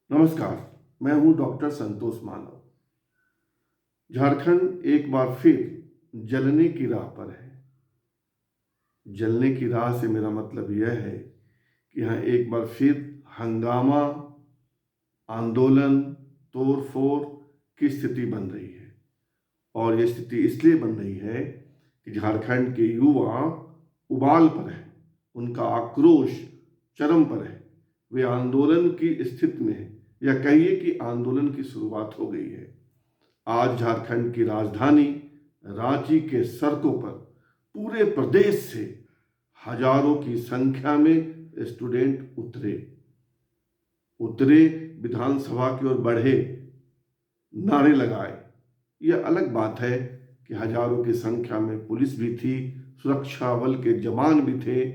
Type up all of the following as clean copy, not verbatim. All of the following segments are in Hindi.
नमस्कार, मैं हूं डॉक्टर संतोष मानव। झारखंड एक बार फिर जलने की राह पर है। जलने की राह से मेरा मतलब यह है कि यहाँ एक बार फिर हंगामा, आंदोलन, तोड़फोड़ की स्थिति बन रही है। और यह स्थिति इसलिए बन रही है कि झारखंड के युवा उबाल पर है, उनका आक्रोश चरम पर है। वे आंदोलन की स्थिति में है, या कहिए कि आंदोलन की शुरुआत हो गई है। आज झारखंड की राजधानी रांची के सड़कों पर पूरे प्रदेश से हजारों की संख्या में स्टूडेंट उतरे, विधानसभा की ओर बढ़े, नारे लगाए। यह अलग बात है कि हजारों की संख्या में पुलिस भी थी, सुरक्षा बल के जवान भी थे,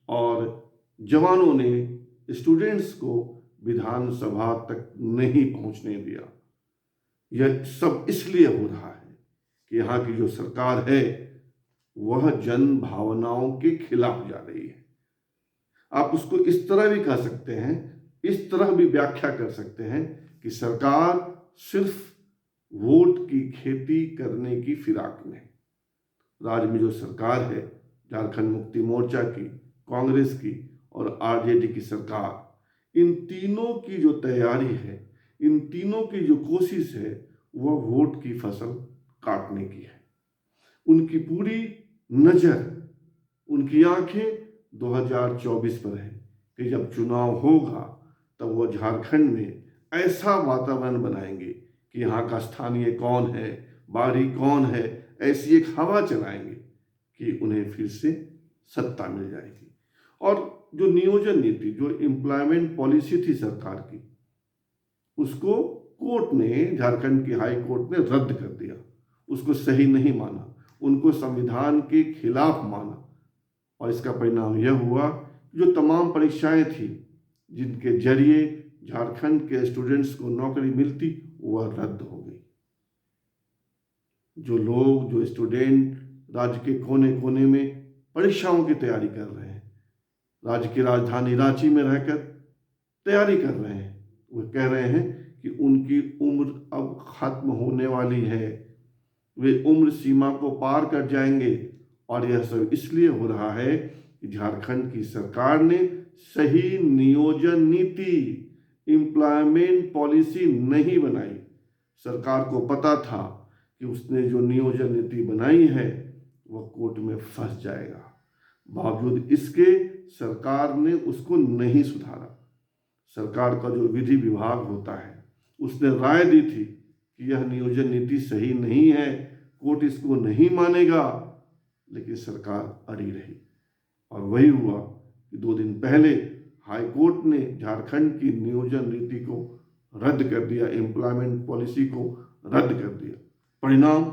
और जवानों ने स्टूडेंट्स को विधानसभा तक नहीं पहुंचने दिया। यह सब इसलिए हो रहा है कि यहाँ की जो सरकार है वह जन भावनाओं के खिलाफ जा रही है। आप उसको इस तरह भी कह सकते हैं, इस तरह भी व्याख्या कर सकते हैं कि सरकार सिर्फ वोट की खेती करने की फिराक में है। राज्य में जो सरकार है, झारखंड मुक्ति मोर्चा की, कांग्रेस की और आरजेडी की सरकार, इन तीनों की जो तैयारी है, इन तीनों की जो कोशिश है, वह वोट की फसल काटने की है। उनकी पूरी नज़र, उनकी आंखें 2024 पर है कि जब चुनाव होगा तब वो झारखंड में ऐसा वातावरण बनाएंगे कि यहाँ का स्थानीय कौन है, बाहरी कौन है, ऐसी एक हवा चलाएंगे कि उन्हें फिर से सत्ता मिल जाएगी। और जो नियोजन नीति, जो एम्प्लॉयमेंट पॉलिसी थी सरकार की, उसको कोर्ट ने, झारखंड की हाई कोर्ट ने रद्द कर दिया। उसको सही नहीं माना, उनको संविधान के खिलाफ माना, और इसका परिणाम यह हुआ जो तमाम परीक्षाएं थी जिनके जरिए झारखंड के स्टूडेंट्स को नौकरी मिलती, वह रद्द हो गई। जो स्टूडेंट राज्य के कोने कोने में परीक्षाओं की तैयारी कर रहे हैं, राज्य की राजधानी रांची में रहकर तैयारी कर रहे हैं, वो कह रहे हैं कि उनकी उम्र अब खत्म होने वाली है, वे उम्र सीमा को पार कर जाएंगे। और यह सब इसलिए हो रहा है कि झारखंड की सरकार ने सही नियोजन नीति, एम्प्लॉयमेंट पॉलिसी नहीं बनाई। सरकार को पता था कि उसने जो नियोजन नीति बनाई है वह कोर्ट में फंस जाएगा। बावजूद इसके सरकार ने उसको नहीं सुधारा। सरकार का जो विधि विभाग होता है, उसने राय दी थी कि यह नियोजन नीति सही नहीं है, कोर्ट इसको नहीं मानेगा, लेकिन सरकार अड़ी रही। और वही हुआ कि 2 दिन पहले हाई कोर्ट ने झारखंड की नियोजन नीति को रद्द कर दिया, एम्प्लॉयमेंट पॉलिसी को रद्द कर दिया। परिणाम,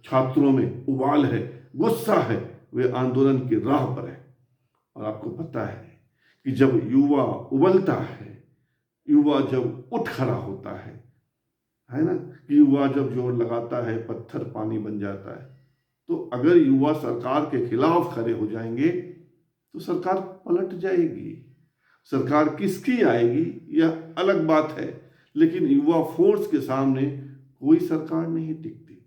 छात्रों में उबाल है, गुस्सा है, वे आंदोलन की राह पर है। और आपको पता है कि जब युवा उबलता है, युवा जब उठ खड़ा होता है ना, कि युवा जब जोर लगाता है पत्थर पानी बन जाता है। तो अगर युवा सरकार के खिलाफ खड़े हो जाएंगे तो सरकार पलट जाएगी। सरकार किसकी आएगी यह अलग बात है, लेकिन युवा फोर्स के सामने कोई सरकार नहीं टिकती।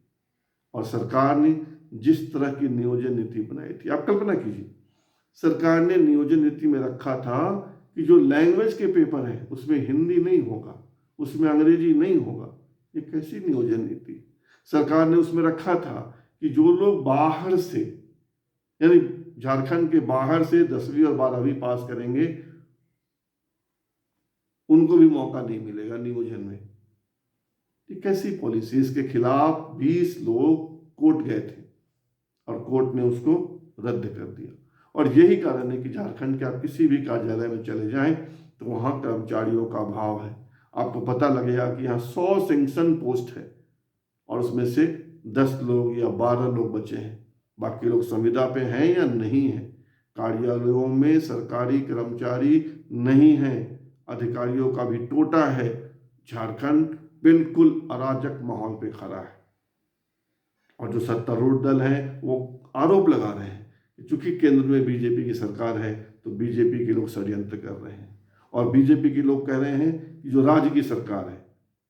और सरकार ने जिस तरह की नियोजन नीति बनाई थी, आप कल्पना कीजिए, सरकार ने नियोजन नीति में रखा था कि जो लैंग्वेज के पेपर है उसमें हिंदी नहीं होगा, उसमें अंग्रेजी नहीं होगा। ये कैसी नियोजन नीति? सरकार ने उसमें रखा था कि जो लोग बाहर से, यानी झारखंड के बाहर से 10वीं और 12वीं पास करेंगे, उनको भी मौका नहीं मिलेगा नियोजन में। ये कैसी पॉलिसी? इसके खिलाफ 20 लोग कोर्ट गए थे और कोर्ट ने उसको रद्द कर दिया। और यही कारण है कि झारखंड के आप किसी भी कार्यालय में चले जाएं तो वहाँ कर्मचारियों का अभाव है। आपको पता लगेगा कि यहाँ 100 सैंक्शन पोस्ट है और उसमें से 10 लोग या 12 लोग बचे हैं, बाकी लोग संविदा पे हैं या नहीं हैं। कार्यालयों में सरकारी कर्मचारी नहीं हैं, अधिकारियों का भी टोटा है। झारखंड बिल्कुल अराजक माहौल पे खड़ा है। और जो सत्तारूढ़ दल है वो आरोप लगा रहे हैं कि चूंकि केंद्र में बीजेपी की सरकार है तो बीजेपी के लोग षड्यंत्र कर रहे हैं। और बीजेपी के लोग कह रहे हैं कि जो राज्य की सरकार है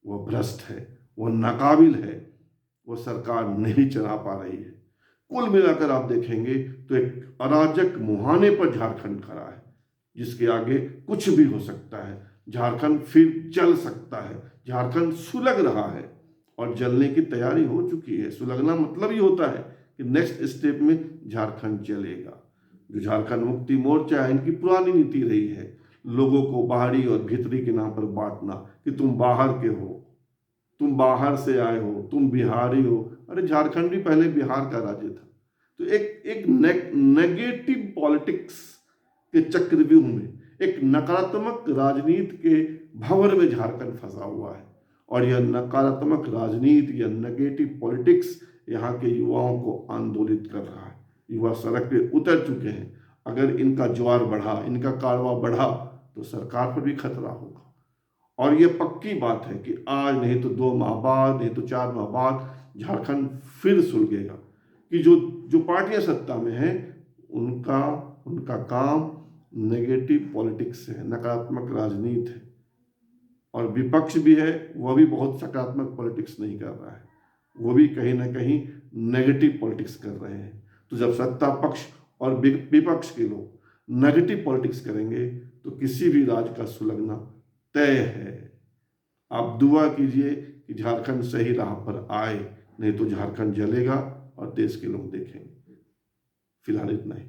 वो भ्रष्ट है, वो नाकाबिल है, वो सरकार नहीं चला पा रही है। कुल मिलाकर आप देखेंगे तो एक अराजक मुहाने पर झारखंड खड़ा है, जिसके आगे कुछ भी हो सकता है। झारखंड फिर जल सकता है। झारखंड सुलग रहा है और जलने की तैयारी हो चुकी है। सुलगना मतलब ही होता है कि नेक्स्ट स्टेप में झारखंड जलेगा। जो झारखंड मुक्ति मोर्चा है, इनकी पुरानी नीति रही है लोगों को बाहरी और भीतरी के नाम पर बांटना, कि तुम बाहर के हो, तुम बाहर से आए हो, तुम बिहारी हो। अरे झारखंड भी पहले बिहार का राज्य था। तो एक नेगेटिव पॉलिटिक्स के चक्रव्यूह में, एक नकारात्मक राजनीति के भंवर में झारखंड फंसा हुआ है। और यह नकारात्मक राजनीति या नेगेटिव पॉलिटिक्स यहाँ के युवाओं को आंदोलित कर रहा है। युवा सड़क पे उतर चुके हैं। अगर इनका ज्वार बढ़ा, इनका कारवा बढ़ा, तो सरकार पर भी खतरा होगा। और ये पक्की बात है कि आज नहीं तो 2 माह बाद, नहीं तो 4 माह बाद झारखंड फिर सुलगेगा। कि जो पार्टियां सत्ता में हैं उनका काम नेगेटिव पॉलिटिक्स है, नकारात्मक राजनीति है। और विपक्ष भी है, वह भी बहुत सकारात्मक पॉलिटिक्स नहीं कर रहा है, वो भी कहीं ना कहीं नेगेटिव पॉलिटिक्स कर रहे हैं। तो जब सत्ता पक्ष और विपक्ष के लोग नेगेटिव पॉलिटिक्स करेंगे तो किसी भी राज्य का सुलगना तय है। आप दुआ कीजिए कि झारखंड सही राह पर आए, नहीं तो झारखंड जलेगा और देश के लोग देखेंगे। फिलहाल इतना ही।